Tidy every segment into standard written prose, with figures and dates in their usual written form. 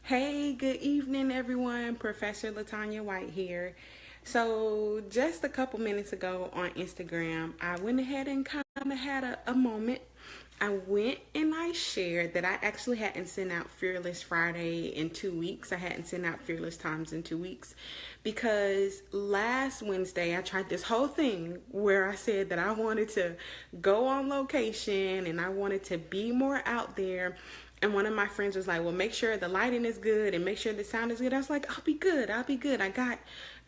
Hey, good evening, everyone. Professor Latanya White here. So, just a couple minutes ago on Instagram, I went ahead and kind of had a moment. I went and I shared that I actually hadn't sent out Fearless Friday in 2 weeks. I hadn't sent out Fearless Times in 2 weeks because last Wednesday I tried this whole thing where I said that I wanted to go on location and I wanted to be more out there. And one of my friends was like, well, make sure the lighting is good and make sure the sound is good. I was like, I'll be good. I got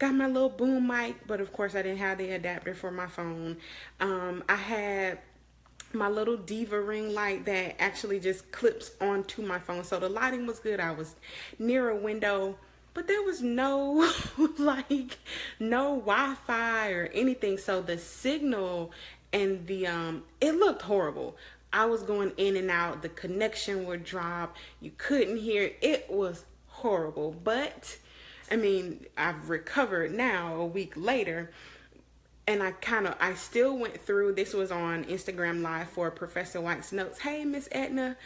my little boom mic, but of course I didn't have the adapter for my phone. I had my little diva ring light that actually just clips onto my phone. So the lighting was good. I was near a window, but there was no no Wi-Fi or anything. So the signal and the it looked horrible. I was going in and out. The connection would drop. You couldn't hear. It was horrible. But I mean, I've recovered now a week later. And I still went through. This was on Instagram Live for Professor White's Notes. Hey, Miss Edna.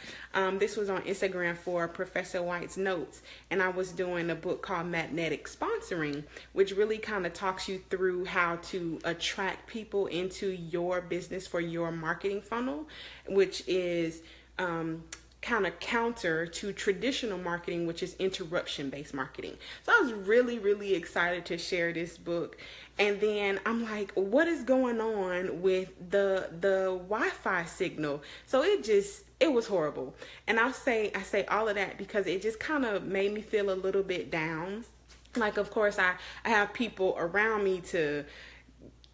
This was on Instagram for Professor White's Notes. And I was doing a book called Magnetic Sponsoring, which really kind of talks you through how to attract people into your business for your marketing funnel, which is kind of counter to traditional marketing, which is interruption-based marketing. So I was really, really excited to share this book. And then I'm like, what is going on with the Wi-Fi signal? So it was horrible. And I say all of that because it just kind of made me feel a little bit down. Like, of course, I have people around me to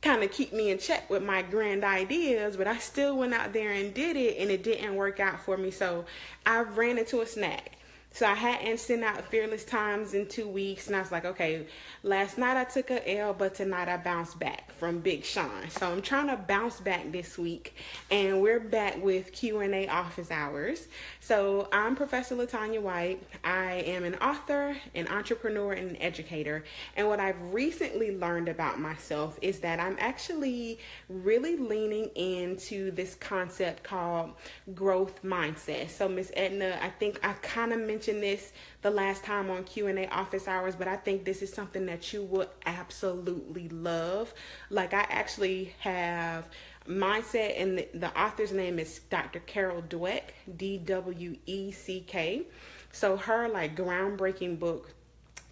kind of keep me in check with my grand ideas, but I still went out there and did it, and it didn't work out for me. So I ran into a snag. So I hadn't sent out Fearless Times in 2 weeks, and I was like, okay, last night I took a L, but tonight I bounced back from Big Sean. So I'm trying to bounce back this week, and we're back with Q&A Office Hours. So I'm Professor Latanya White. I am an author, an entrepreneur, and an educator. And what I've recently learned about myself is that I'm actually really leaning into this concept called growth mindset. So Miss Edna, I think I kind of mentioned this the last time on Q&A Office Hours, but I think this is something that you would absolutely love. Like, I actually have mindset, and the author's name is Dr. Carol Dweck, Dweck. So her groundbreaking book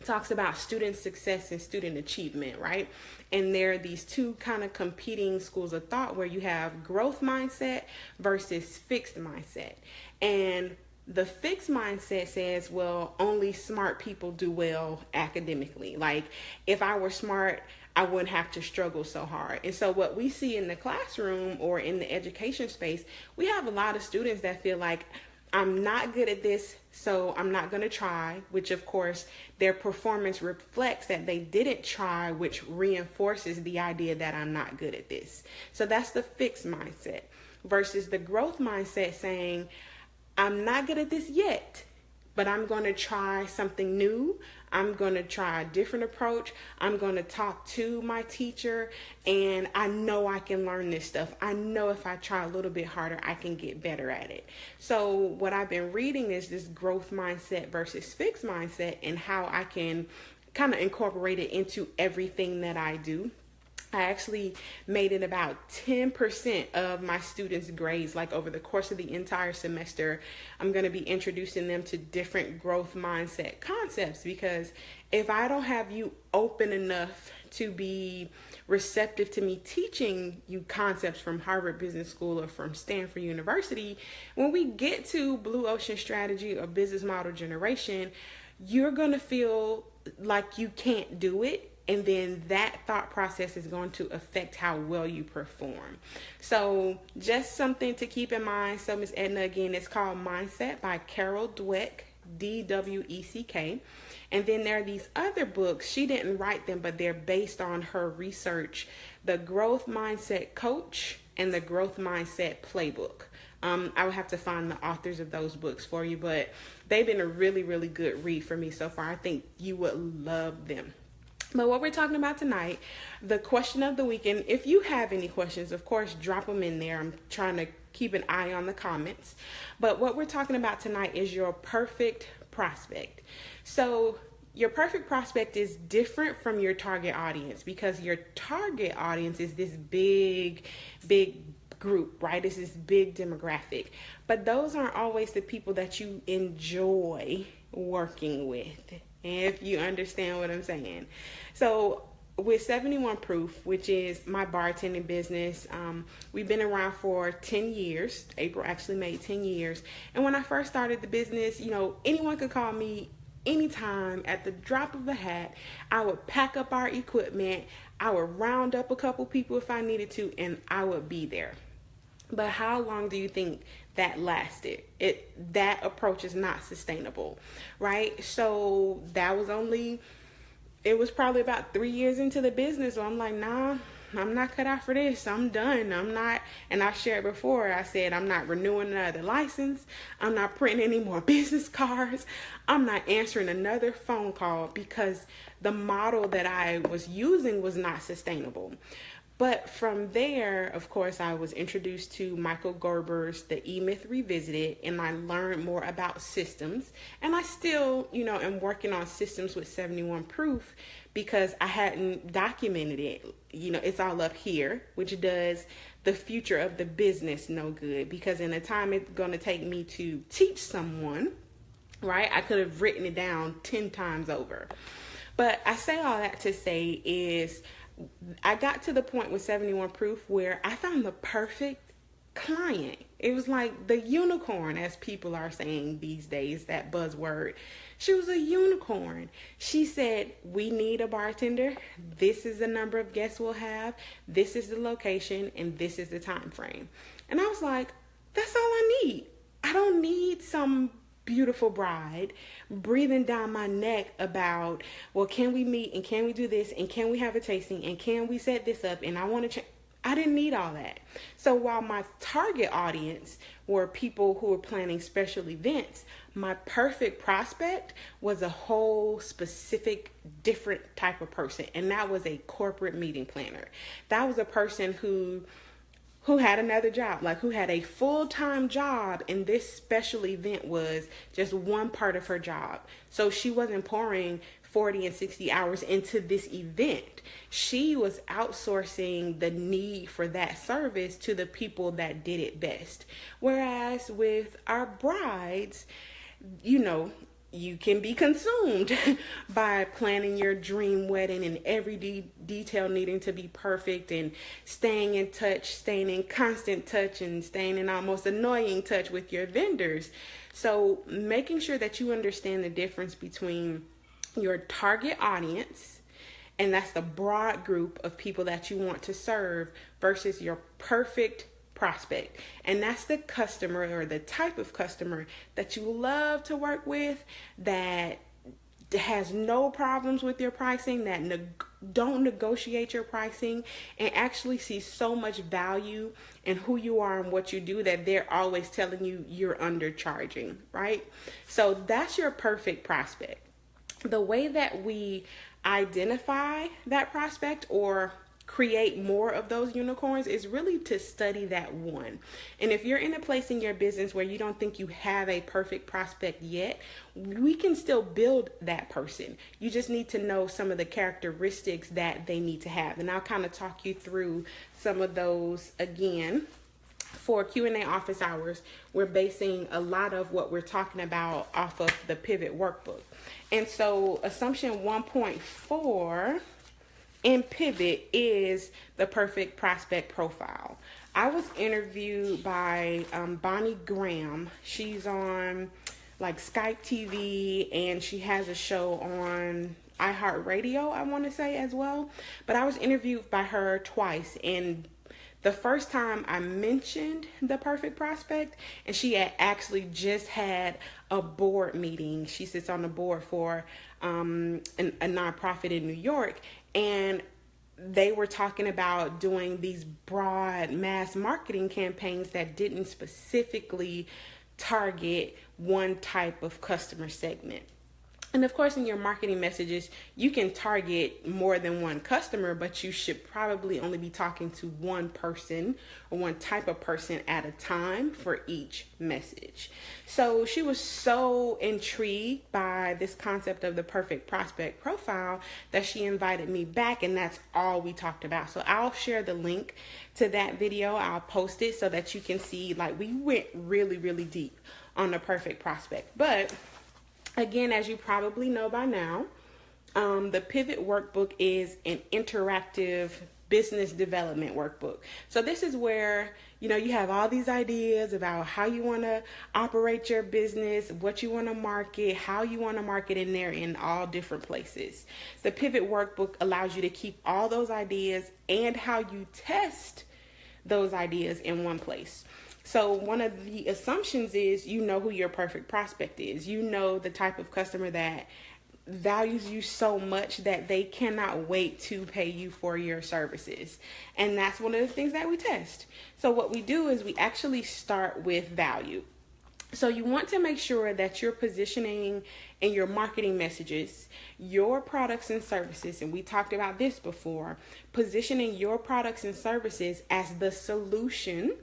talks about student success and student achievement, right? And there are these two kind of competing schools of thought where you have growth mindset versus fixed mindset. And the fixed mindset says, well, only smart people do well academically. Like, if I were smart, I wouldn't have to struggle so hard. And so what we see in the classroom or in the education space, we have a lot of students that feel like, I'm not good at this, so I'm not going to try, which of course their performance reflects that they didn't try, which reinforces the idea that I'm not good at this. So that's the fixed mindset versus the growth mindset saying, I'm not good at this yet, but I'm going to try something new. I'm going to try a different approach. I'm going to talk to my teacher, and I know I can learn this stuff. I know if I try a little bit harder, I can get better at it. So what I've been reading is this growth mindset versus fixed mindset and how I can kind of incorporate it into everything that I do. I actually made it about 10% of my students' grades, like over the course of the entire semester. I'm going to be introducing them to different growth mindset concepts, because if I don't have you open enough to be receptive to me teaching you concepts from Harvard Business School or from Stanford University, when we get to Blue Ocean Strategy or Business Model Generation, you're going to feel like you can't do it. And then that thought process is going to affect how well you perform. So just something to keep in mind. So Miss Edna, again, it's called Mindset by Carol Dweck, Dweck. And then there are these other books. She didn't write them, but they're based on her research. The Growth Mindset Coach and the Growth Mindset Playbook. I would have to find the authors of those books for you, but they've been a really, really good read for me so far. I think you would love them. But what we're talking about tonight, the question of the week, and if you have any questions, of course, drop them in there. I'm trying to keep an eye on the comments. But what we're talking about tonight is your perfect prospect. So your perfect prospect is different from your target audience, because your target audience is this big group, right? It's this big demographic. But those aren't always the people that you enjoy working with, if you understand what I'm saying. So with 71 Proof, which is my bartending business, we've been around for 10 years. April actually made 10 years. And when I first started the business, anyone could call me anytime at the drop of a hat. I would pack up our equipment. I would round up a couple people if I needed to, and I would be there. But how long do you think that lasted? That approach is not sustainable, right? So it was probably about 3 years into the business where I'm like, nah, I'm not cut out for this. I'm done. And I shared before, I said, I'm not renewing another license. I'm not printing any more business cards. I'm not answering another phone call, because the model that I was using was not sustainable. But from there, of course, I was introduced to Michael Gerber's The E-Myth Revisited, and I learned more about systems. And I still, am working on systems with 71 Proof, because I hadn't documented it. It's all up here, which does the future of the business no good, because in the time it's going to take me to teach someone, right, I could have written it down 10 times over. But I say all that to say is, I got to the point with 71 Proof where I found the perfect client. It was like the unicorn, as people are saying these days, that buzzword. She was a unicorn. She said, we need a bartender. This is the number of guests we'll have. This is the location, and this is the time frame. And I was like, that's all I need. I don't need some beautiful bride breathing down my neck about, well, can we meet, and can we do this, and can we have a tasting, and can we set this up, and I want to change. I didn't need all that. So while my target audience were people who were planning special events, my perfect prospect was a whole specific different type of person, and that was a corporate meeting planner. That was a person who had another job, like who had a full-time job, and this special event was just one part of her job. So she wasn't pouring 40 and 60 hours into this event. She was outsourcing the need for that service to the people that did it best. Whereas with our brides, you can be consumed by planning your dream wedding and every detail needing to be perfect, and staying in touch, staying in constant touch, and staying in almost annoying touch with your vendors. So making sure that you understand the difference between your target audience, and that's the broad group of people that you want to serve, versus your perfect prospect. And that's the customer, or the type of customer that you love to work with, that has no problems with your pricing, that don't negotiate your pricing, and actually see so much value in who you are and what you do that they're always telling you you're undercharging, right? So that's your perfect prospect. The way that we identify that prospect, or create more of those unicorns, is really to study that one. And if you're in a place in your business where you don't think you have a perfect prospect yet, we can still build that person. You just need to know some of the characteristics that they need to have. And I'll kind of talk you through some of those again. For Q&A office hours, we're basing a lot of what we're talking about off of the Pivot workbook. And so assumption 1.4 in Pivot is the perfect prospect profile. I was interviewed by Bonnie Graham. She's on like Skype TV, and she has a show on iHeartRadio, I want to say, as well. But I was interviewed by her twice, and the first time I mentioned the perfect prospect, and she had actually just had a board meeting. She sits on the board for a nonprofit in New York, and they were talking about doing these broad mass marketing campaigns that didn't specifically target one type of customer segment. And of course, in your marketing messages, you can target more than one customer, but you should probably only be talking to one person or one type of person at a time for each message. So she was so intrigued by this concept of the perfect prospect profile that she invited me back, and that's all we talked about. So I'll share the link to that video. I'll post it so that you can see, like, we went really, really deep on the perfect prospect. But again, as you probably know by now, the Pivot Workbook is an interactive business development workbook. So this is where, you have all these ideas about how you want to operate your business, what you want to market, how you want to market, in there in all different places. The Pivot Workbook allows you to keep all those ideas and how you test those ideas in one place. So one of the assumptions is you know who your perfect prospect is. You know the type of customer that values you so much that they cannot wait to pay you for your services. And that's one of the things that we test. So what we do is we actually start with value. So you want to make sure that you're positioning in your marketing messages your products and services, and we talked about this before, positioning your products and services as the solution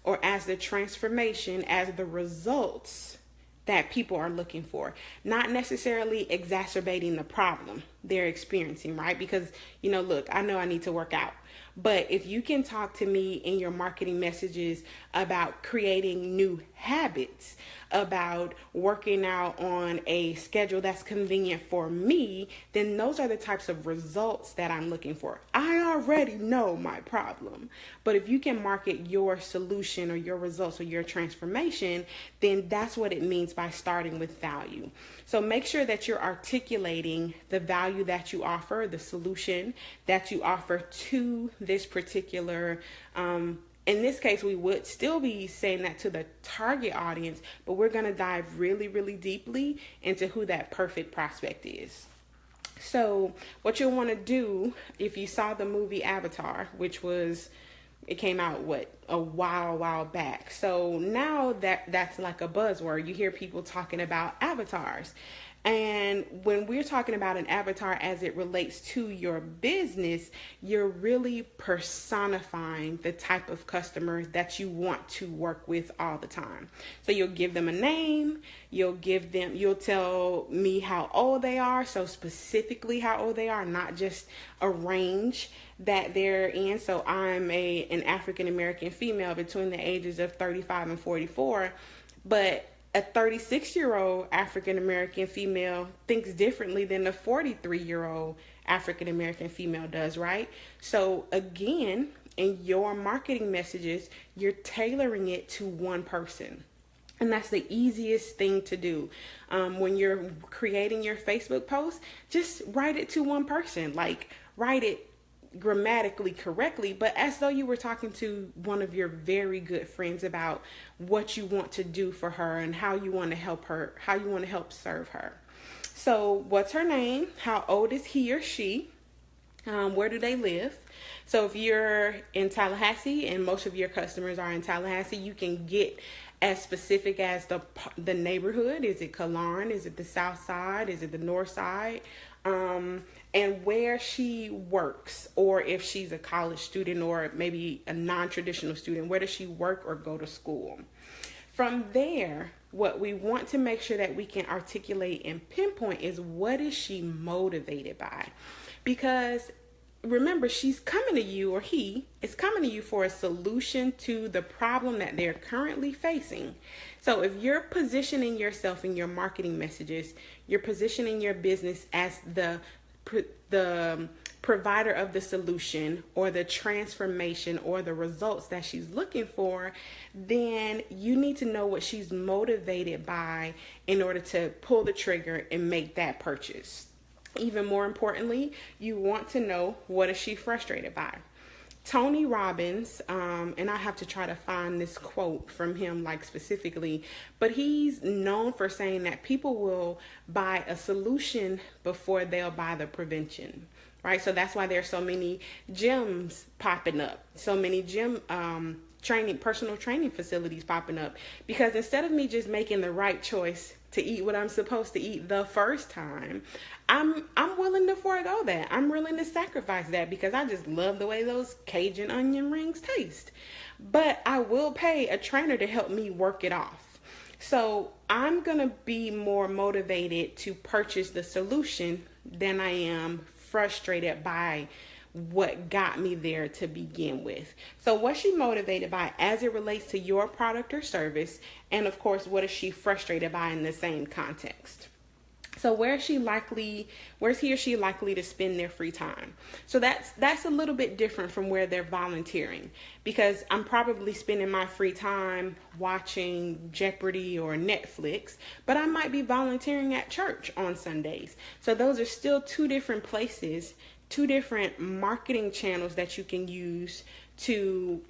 or as the transformation, as the results that people are looking for, not necessarily exacerbating the problem they're experiencing, right? Because, look, I know I need to work out, but if you can talk to me in your marketing messages about creating new habits, about working out on a schedule that's convenient for me, then those are the types of results that I'm looking for. I already know my problem, but if you can market your solution or your results or your transformation, then that's what it means by starting with value. So make sure that you're articulating the value that you offer, the solution that you offer to this particular in this case, we would still be saying that to the target audience, but we're going to dive really, really deeply into who that perfect prospect is. So what you'll want to do, if you saw the movie Avatar, it came out, a while back. So now that's like a buzzword. You hear people talking about avatars. And when we're talking about an avatar as it relates to your business, you're really personifying the type of customer that you want to work with all the time. So you'll give them a name, you'll tell me how old they are, so specifically how old they are, not just a range that they're in. So I'm an African American female between the ages of 35 and 44, but a 36-year-old African American female thinks differently than a 43-year-old African American female does, right? So again, in your marketing messages, you're tailoring it to one person. And that's the easiest thing to do. When you're creating your Facebook post, just write it to one person. Like, write it grammatically correctly, but as though you were talking to one of your very good friends about what you want to do for her and how you want to help her, how you want to help serve her. So what's her name? How old is he or she? Where do they live? So if you're in Tallahassee and most of your customers are in Tallahassee, you can get as specific as the neighborhood. Is it Kalaran? Is it the South Side? Is it the North Side? And where she works, or if she's a college student or maybe a non-traditional student, where does she work or go to school? From there, what we want to make sure that we can articulate and pinpoint is, what is she motivated by? Because remember, she's coming to you, or he is coming to you for a solution to the problem that they're currently facing. So if you're positioning yourself in your marketing messages, you're positioning your business as the provider of the solution or the transformation or the results that she's looking for, then you need to know what she's motivated by in order to pull the trigger and make that purchase. Even more importantly, you want to know, what is she frustrated by? Tony Robbins, and I have to try to find this quote from him, like specifically, but he's known for saying that people will buy a solution before they'll buy the prevention, right? So that's why there's so many gyms popping up, so many personal training facilities popping up, because instead of me just making the right choice to eat what I'm supposed to eat the first time, I'm willing to forego that. I'm willing to sacrifice that because I just love the way those Cajun onion rings taste. But I will pay a trainer to help me work it off. So I'm going to be more motivated to purchase the solution than I am frustrated by what got me there to begin with. So what's she motivated by as it relates to your product or service? And of course, what is she frustrated by in the same context? So where's he or she likely to spend their free time? So that's a little bit different from where they're volunteering, because I'm probably spending my free time watching Jeopardy or Netflix, but I might be volunteering at church on Sundays. So those are still two different places, two different marketing channels that you can use to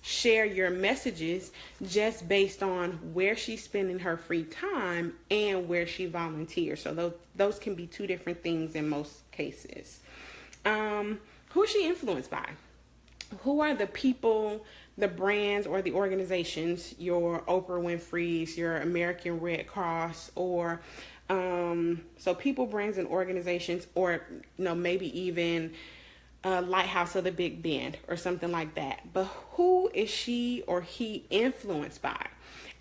share your messages, just based on where she's spending her free time and where she volunteers. So those can be two different things in most cases. Who is she influenced by? Who are the people, the brands, or the organizations, your Oprah Winfrey's, your American Red Cross, or so people, brands, and organizations, or maybe even Lighthouse of the Big Bend or something like that. But who is she or he influenced by?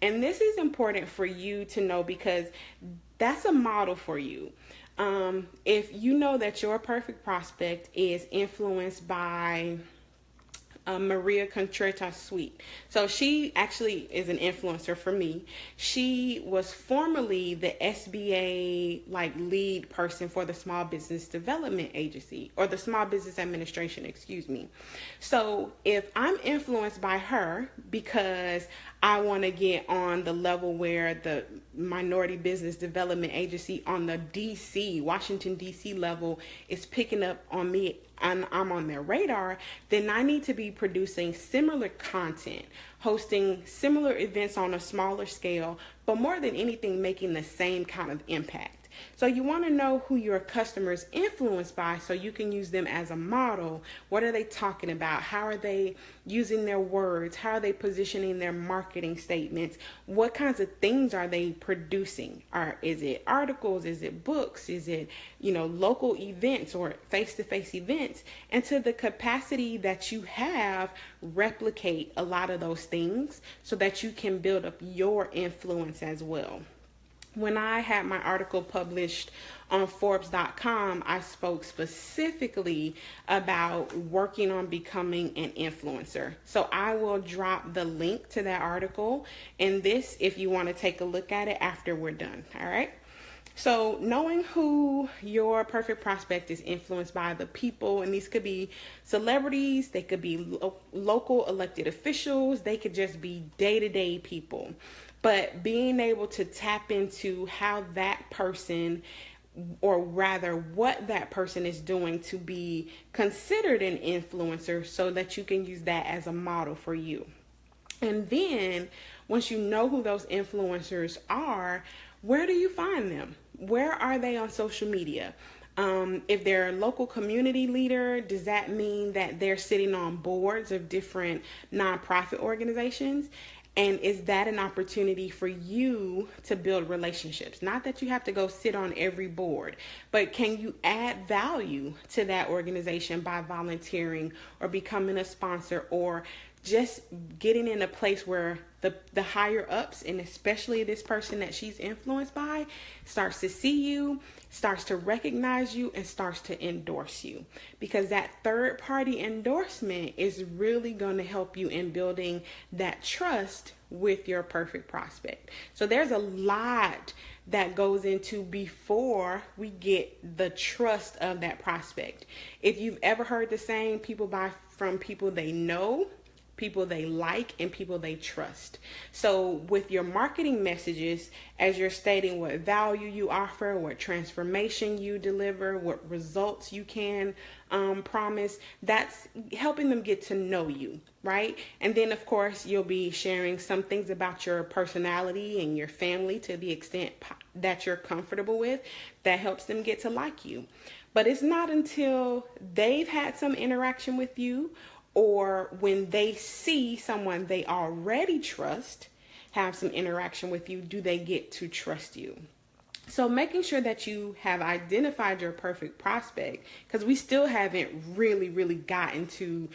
And this is important for you to know, because that's a model for you. If you know that your perfect prospect is influenced by Maria Contreras Sweet. So she actually is an influencer for me. She was formerly the SBA lead person for the Small Business Development Agency, or the Small Business Administration, excuse me. So if I'm influenced by her because I want to get on the level where the Minority Business Development Agency on the Washington, D.C. level is picking up on me, and I'm on their radar, then I need to be producing similar content, hosting similar events on a smaller scale, but more than anything, making the same kind of impact. So you want to know who your customers influenced by so you can use them as a model. What are they talking about? How are they using their words? How are they positioning their marketing statements? What kinds of things are they producing? Is it articles? Is it books? Is it, local events or face-to-face events? And to the capacity that you have, replicate a lot of those things so that you can build up your influence as well. When I had my article published on Forbes.com, I spoke specifically about working on becoming an influencer. So I will drop the link to that article in this if you want to take a look at it after we're done. All right. So knowing who your perfect prospect is influenced by, the people, and these could be celebrities, they could be local elected officials, they could just be day-to-day people. But being able to tap into how that person, or rather what that person is doing to be considered an influencer, so that you can use that as a model for you. And then once you know who those influencers are, where do you find them? Where are they on social media? If they're a local community leader, does that mean that they're sitting on boards of different nonprofit organizations? And is that an opportunity for you to build relationships? Not that you have to go sit on every board, but can you add value to that organization by volunteering or becoming a sponsor, or just getting in a place where the higher ups, and especially this person that she's influenced by, starts to see you, starts to recognize you, and starts to endorse you. Because that third party endorsement is really going to help you in building that trust with your perfect prospect. So there's a lot that goes into before we get the trust of that prospect. If you've ever heard the saying, people buy from people they know, people they like, and people they trust. So with your marketing messages, as you're stating what value you offer, what transformation you deliver, what results you can promise, that's helping them get to know you, right? And then of course you'll be sharing some things about your personality and your family to the extent that you're comfortable with, that helps them get to like you. But it's not until they've had some interaction with you, or when they see someone they already trust have some interaction with you, do they get to trust you? So making sure that you have identified your perfect prospect, because we still haven't really gotten to,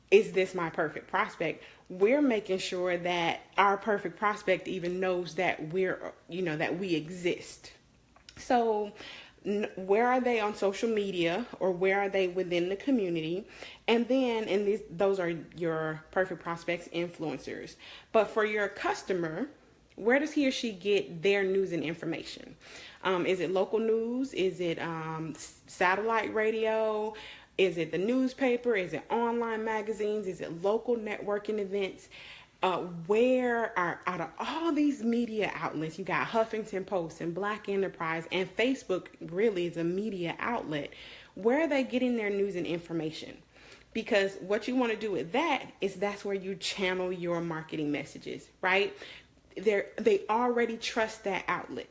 is this my perfect prospect? We're making sure that our perfect prospect even knows that that we exist. So where are they on social media, or where are they within the community? And then, those are your perfect prospects, influencers. But for your customer, where does he or she get their news and information? Is it local news? Is it satellite radio? Is it the newspaper? Is it online magazines? Is it local networking events? Where are, out of all these media outlets, you got Huffington Post and Black Enterprise, and Facebook really is a media outlet. Where are they getting their news and information? Because what you want to do with that is that's where you channel your marketing messages, right? They already trust that outlet.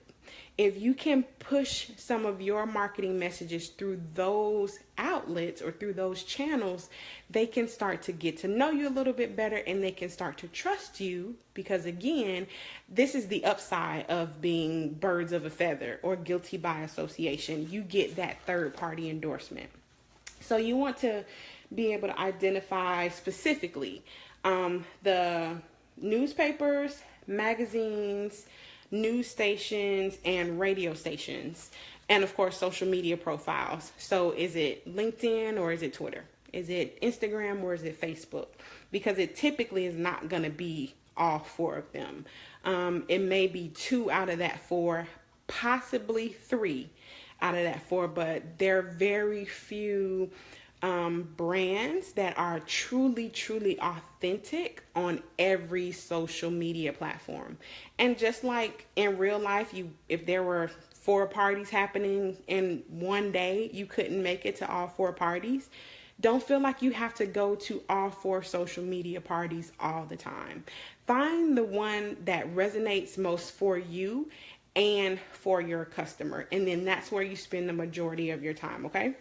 If you can push some of your marketing messages through those outlets or through those channels, they can start to get to know you a little bit better, and they can start to trust you, because again, this is the upside of being birds of a feather or guilty by association. You get that third party endorsement. So you want to be able to identify specifically the newspapers, magazines, news stations, and radio stations, and of course social media profiles. So is it LinkedIn or is it Twitter? Is it Instagram or is it Facebook? Because it typically is not going to be all four of them. It may be 2 out of that 4, possibly 3 out of that 4, but there are very few brands that are truly authentic on every social media platform. And just like in real life, if there were 4 parties happening in one day, you couldn't make it to all 4 parties. Don't feel like you have to go to all 4 social media parties all the time. Find the one that resonates most for you and for your customer, and then that's where you spend the majority of your time, okay?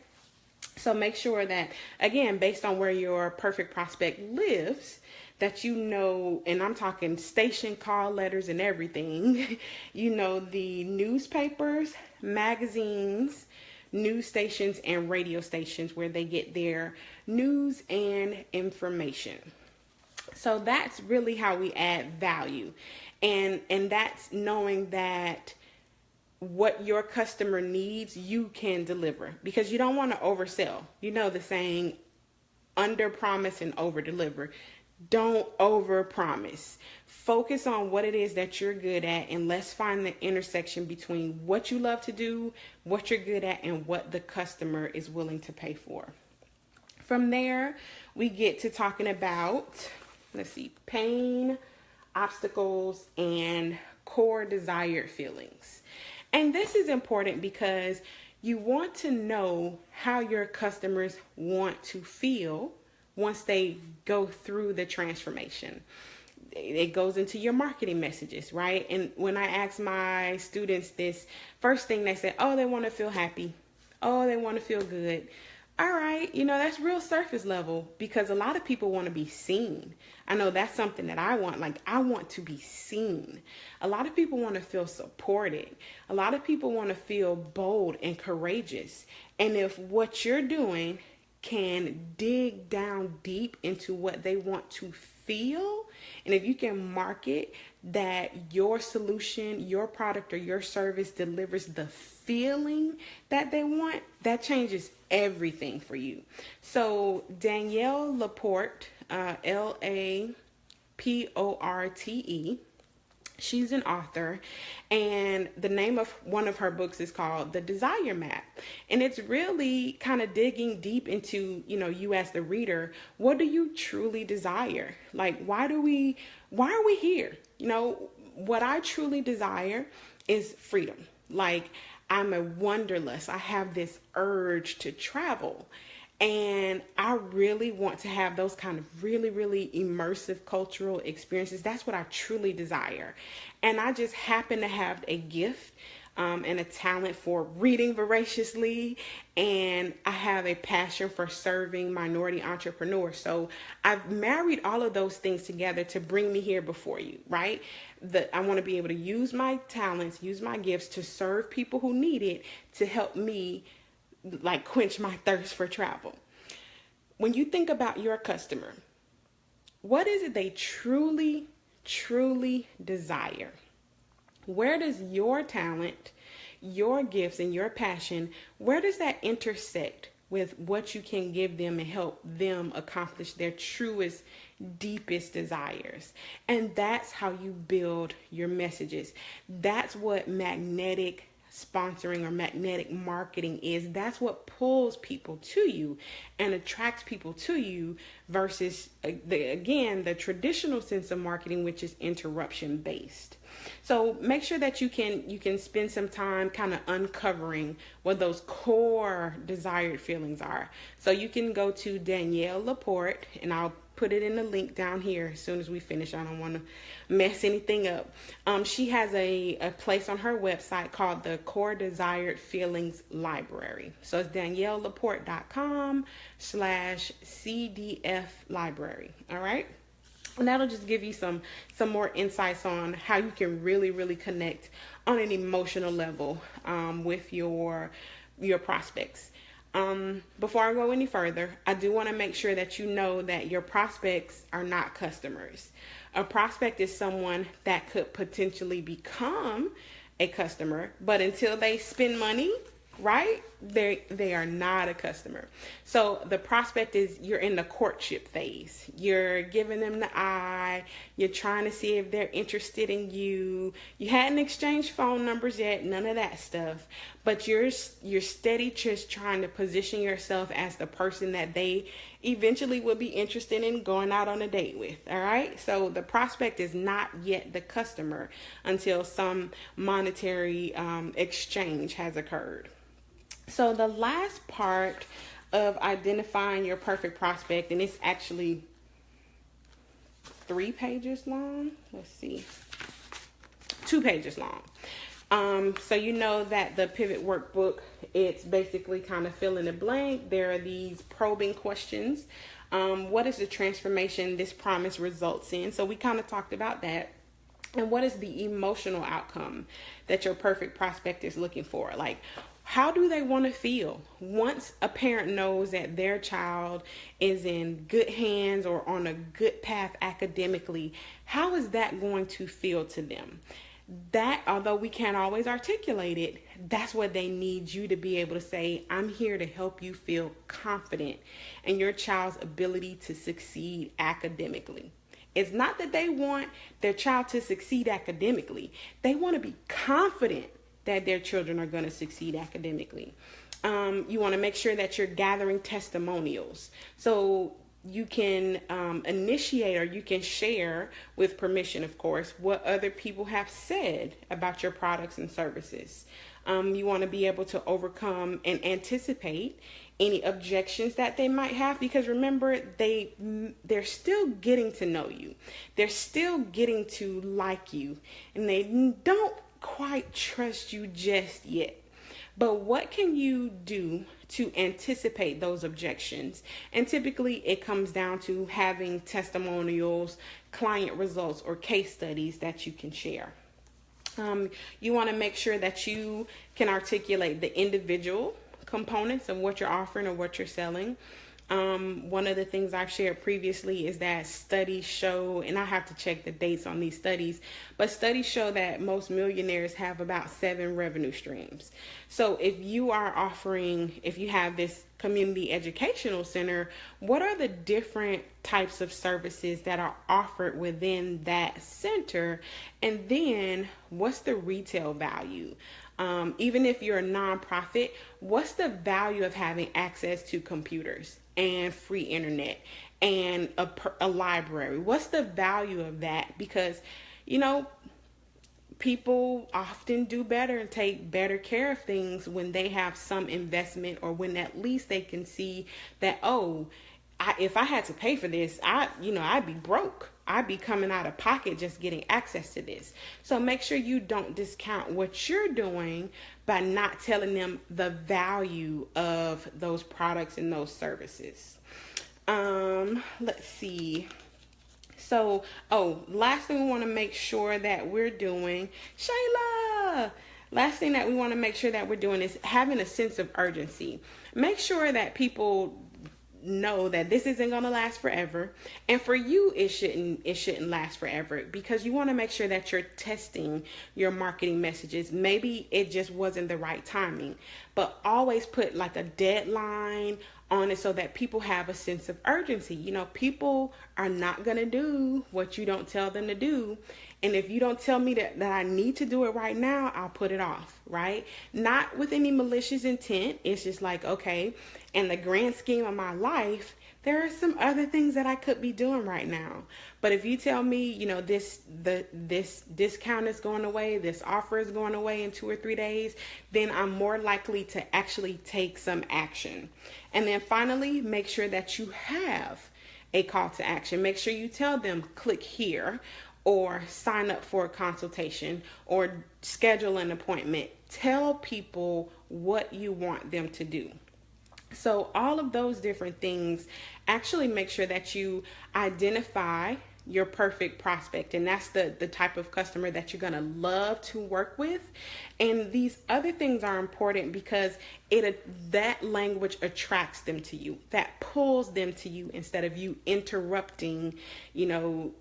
So make sure that, again, based on where your perfect prospect lives, that you know, and I'm talking station call letters and everything, you know, the newspapers, magazines, news stations, and radio stations where they get their news and information. So that's really how we add value. And that's knowing that what your customer needs, you can deliver, because you don't want to oversell. You know the saying, under promise and over deliver. Don't over promise. Focus on what it is that you're good at, and let's find the intersection between what you love to do, what you're good at, and what the customer is willing to pay for. From there, we get to talking about, pain, obstacles, and core desired feelings. And this is important because you want to know how your customers want to feel once they go through the transformation. It goes into your marketing messages, right? And when I ask my students this, first thing they say, oh, they want to feel happy. Oh, they want to feel good. All right, that's real surface level, because a lot of people want to be seen. I know that's something that I want. Like, I want to be seen. A lot of people want to feel supported. A lot of people want to feel bold and courageous. And if what you're doing can dig down deep into what they want to feel, and if you can market that your solution, your product, or your service delivers the feeling that they want, that changes everything for you. So Danielle Laporte, Laporte, she's an author, and the name of one of her books is called The Desire Map. And it's really kind of digging deep into, you as the reader, what do you truly desire? Like, why are we here? What I truly desire is freedom. Like, I'm a wanderlust. I have this urge to travel. And I really want to have those kind of really immersive cultural experiences. That's what I truly desire. And I just happen to have a gift and a talent for reading voraciously, and I have a passion for serving minority entrepreneurs. So I've married all of those things together to bring me here before you, right? I want to be able to use my talents, use my gifts to serve people who need it, to help me like quench my thirst for travel. When you think about your customer, what is it they truly, truly desire? Where does your talent, your gifts, and your passion, where does that intersect with what you can give them and help them accomplish their truest, deepest desires? And that's how you build your messages. That's what magnetic sponsoring or magnetic marketing is. That's what pulls people to you and attracts people to you versus the traditional sense of marketing, which is interruption based. So make sure that you can spend some time kind of uncovering what those core desired feelings are. So you can go to Danielle Laporte, and I'll put it in the link down here as soon as we finish. I don't want to mess anything up. She has a place on her website called the Core Desired Feelings Library. So it's daniellelaporte.com/CDF library. All right. And that'll just give you some more insights on how you can really, really connect on an emotional level with your prospects. Before I go any further, I do want to make sure that you know that your prospects are not customers. A prospect is someone that could potentially become a customer, but until they spend money, right, they are not a customer. So the prospect is, you're in the courtship phase. You're giving them the eye. You're trying to see if they're interested in you. You hadn't exchanged phone numbers yet, none of that stuff. But you're steady just trying to position yourself as the person that they eventually will be interested in going out on a date with. All right. So the prospect is not yet the customer until some monetary exchange has occurred. So the last part of identifying your perfect prospect, and it's actually 3 pages long. Let's see, 2 pages long. So you know that the pivot workbook, it's basically kind of fill in the blank. There are these probing questions. What is the transformation this promise results in? So we kind of talked about that. And what is the emotional outcome that your perfect prospect is looking for? Like, how do they want to feel once a parent knows that their child is in good hands or on a good path academically? How is that going to feel to them? That, although we can't always articulate it, that's what they need you to be able to say. I'm here to help you feel confident in your child's ability to succeed academically. It's not that they want their child to succeed academically. They want to be confident that their children are going to succeed academically. You want to make sure that you're gathering testimonials. So you can initiate, or you can share with permission, of course, what other people have said about your products and services. You want to be able to overcome and anticipate any objections that they might have, because remember, they're still getting to know you. They're still getting to like you, and they don't quite trust you just yet. But what can you do to anticipate those objections? And typically it comes down to having testimonials, client results, or case studies that you can share. You want to make sure that you can articulate the individual components of what you're offering or what you're selling. One of the things I've shared previously is that studies show, and I have to check the dates on these studies, but studies show that most millionaires have about 7 revenue streams. So if you have this community educational center, what are the different types of services that are offered within that center? And then what's the retail value? Even if you're a nonprofit, what's the value of having access to computers and free internet and a library? What's the value of that? Because, people often do better and take better care of things when they have some investment, or when at least they can see that, if I had to pay for this, I'd be broke. I'd be coming out of pocket just getting access to this. So make sure you don't discount what you're doing by not telling them the value of those products and those services. Let's see. So, last thing we want to make sure that we're doing, Shayla, last thing that we want to make sure that we're doing is having a sense of urgency. Make sure that people know that this isn't going to last forever, and for you it shouldn't last forever, because you want to make sure that you're testing your marketing messages. Maybe it just wasn't the right timing, but always put like a deadline on it so that people have a sense of urgency. You know, people are not going to do what you don't tell them to do. And if you don't tell me that I need to do it right now, I'll put it off, right? Not with any malicious intent. It's just like, okay, in the grand scheme of my life, there are some other things that I could be doing right now. But if you tell me, you know, this discount is going away, this offer is going away in 2 or 3 days, then I'm more likely to actually take some action. And then finally, make sure that you have a call to action. Make sure you tell them, click here, or sign up for a consultation, or schedule an appointment. Tell people what you want them to do. So all of those different things actually make sure that you identify your perfect prospect, and that's the type of customer that you're gonna love to work with. And these other things are important because that language attracts them to you, that pulls them to you, instead of you interrupting, you know,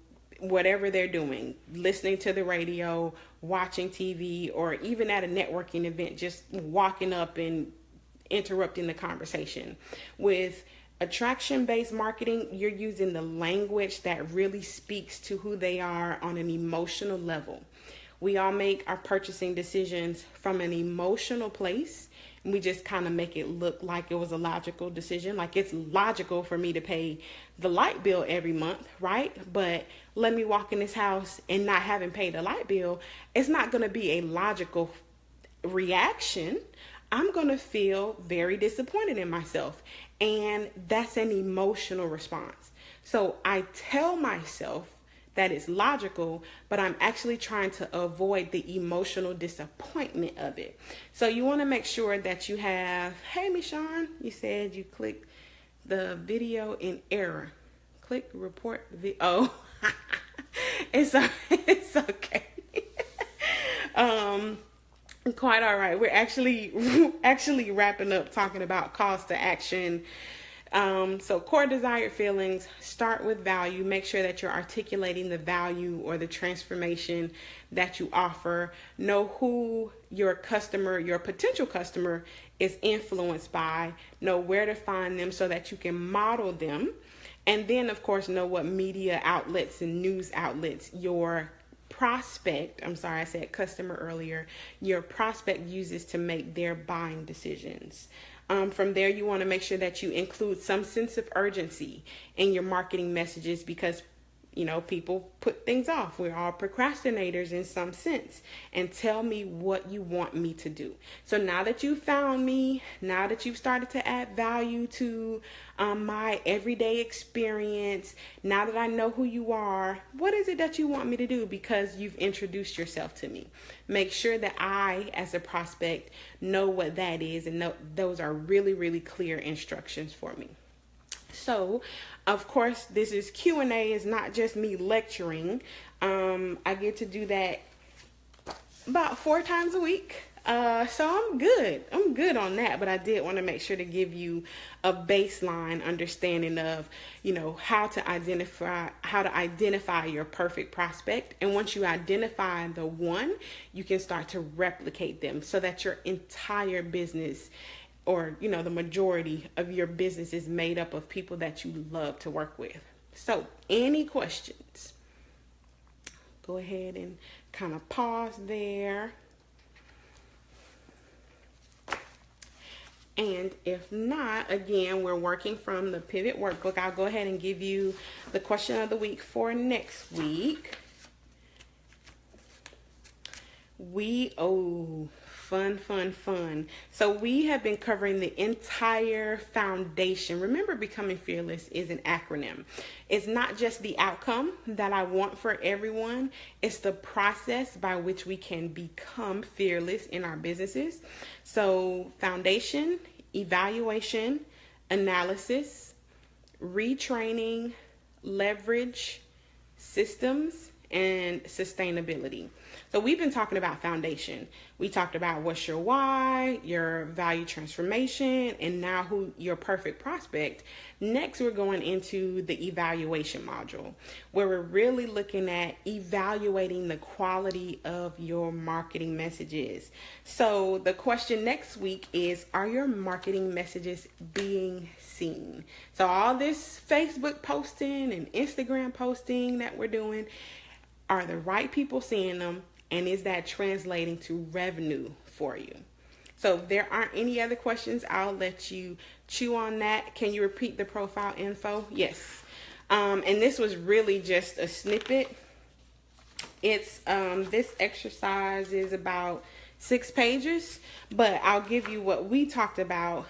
whatever they're doing, listening to the radio, watching TV, or even at a networking event, just walking up and interrupting the conversation. With attraction-based marketing, you're using the language that really speaks to who they are on an emotional level. We all make our purchasing decisions from an emotional place, and we just kind of make it look like it was a logical decision. Like, it's logical for me to pay the light bill every month, right? But let me walk in this house and not having paid the light bill. It's not going to be a logical reaction. I'm going to feel very disappointed in myself. And that's an emotional response. So I tell myself that it's logical, but I'm actually trying to avoid the emotional disappointment of it. So you want to make sure that you have, hey, Michonne, you said you clicked the video in error. Click report the, oh, it's okay. Quite all right. We're actually wrapping up talking about calls to action. So core desired feelings, start with value. Make sure that you're articulating the value or the transformation that you offer. Know who your customer, your potential customer, is influenced by. Know where to find them so that you can model them. And then, of course, know what media outlets and news outlets your prospect, I'm sorry, I said customer earlier, your prospect uses to make their buying decisions. From there, you want to make sure that you include some sense of urgency in your marketing messages, because, you know, people put things off. We're all procrastinators in some sense. And tell me what you want me to do. So now that you've found me, now that you've started to add value to my everyday experience, now that I know who you are, what is it that you want me to do? Because you've introduced yourself to me. Make sure that I, as a prospect, know what that is, and know those are really, really clear instructions for me. So, of course, this is Q&A. It's not just me lecturing. I get to do that about 4 times a week. So I'm good on that. But I did want to make sure to give you a baseline understanding of, you know, how to identify your perfect prospect. And once you identify the one, you can start to replicate them so that your entire business, or, you know, the majority of your business, is made up of people that you love to work with. So any questions? Go ahead and kind of pause there. And if not, again, we're working from the Pivot Workbook. I'll go ahead and give you the question of the week for next week. Fun, fun, fun. So we have been covering the entire foundation. Remember, Becoming Fearless is an acronym. It's not just the outcome that I want for everyone. It's the process by which we can become fearless in our businesses. So foundation, evaluation, analysis, retraining, leverage, systems, and sustainability. So we've been talking about foundation. We talked about what's your why, your value transformation, and now who your perfect prospect. Next, we're going into the evaluation module, where we're really looking at evaluating the quality of your marketing messages. So the question next week is, are your marketing messages being seen? So all this Facebook posting and Instagram posting that we're doing, are the right people seeing them? And is that translating to revenue for you? So if there aren't any other questions, I'll let you chew on that. Can you repeat the profile info? Yes. And this was really just a snippet. It's this exercise is about 6 pages, but I'll give you what we talked about.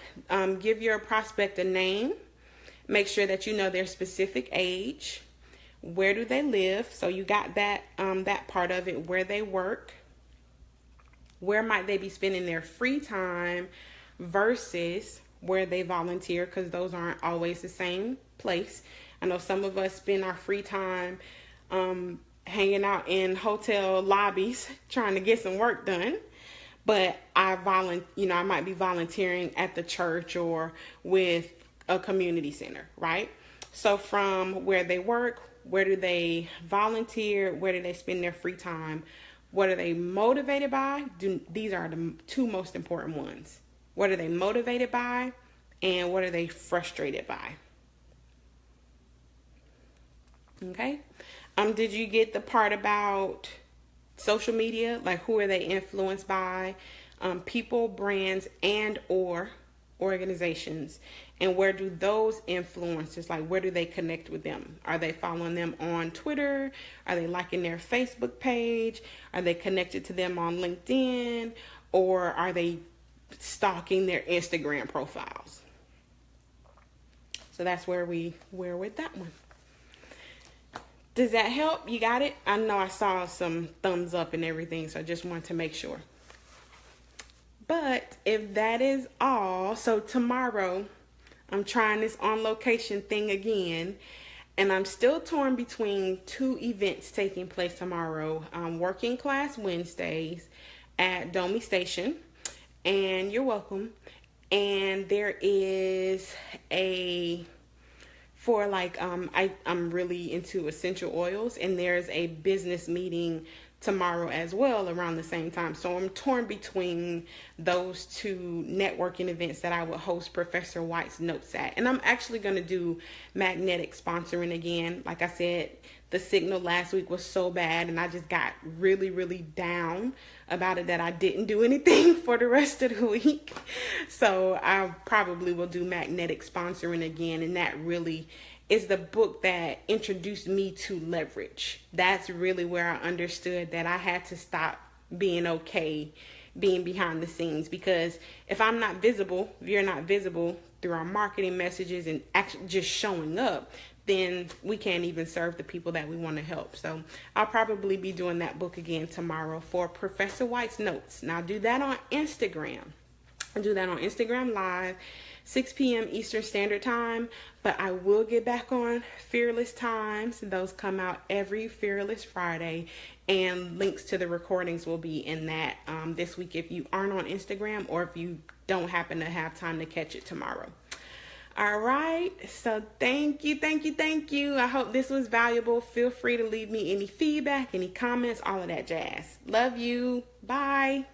Give your prospect a name. Make sure that you know their specific age. Where do they live? So you got that that part of it. Where they work. Where might they be spending their free time versus where they volunteer, because those aren't always the same place. I know some of us spend our free time hanging out in hotel lobbies trying to get some work done. But I might be volunteering at the church or with a community center, right? So from where they work, where do they volunteer? Where do they spend their free time? What are they motivated by? These are the 2 most important ones. What are they motivated by? And what are they frustrated by? Okay. Did you get the part about social media? Like, who are they influenced by? People, brands, and or organizations. And where do those influencers, like, where do they connect with them? Are they following them on Twitter? Are they liking their Facebook page? Are they connected to them on LinkedIn? Or are they stalking their Instagram profiles? So that's where we're with that one. Does that help? You got it? I know I saw some thumbs up and everything, so I just wanted to make sure. But if that is all, so tomorrow I'm trying this on location thing again, and I'm still torn between 2 events taking place tomorrow. Working Class Wednesdays at Domi Station, and you're welcome. And there is I'm really into essential oils, and there's a business meeting tomorrow as well around the same time. So I'm torn between those 2 networking events that I would host Professor White's notes at. And I'm actually going to do magnetic sponsoring again. Like I said, the signal last week was so bad, and I just got really, really down about it that I didn't do anything for the rest of the week. So I probably will do magnetic sponsoring again, and that really is the book that introduced me to leverage. That's really where I understood that I had to stop being okay being behind the scenes, because if I'm not visible, if you're not visible through our marketing messages and actually just showing up, then we can't even serve the people that we want to help. So I'll probably be doing that book again tomorrow for Professor White's notes. Now, do that on Instagram. I do that on Instagram Live, 6 p.m. Eastern Standard Time, but I will get back on Fearless Times. Those come out every Fearless Friday, and links to the recordings will be in that this week if you aren't on Instagram, or if you don't happen to have time to catch it tomorrow. All right, so thank you. I hope this was valuable. Feel free to leave me any feedback, any comments, all of that jazz. Love you. Bye.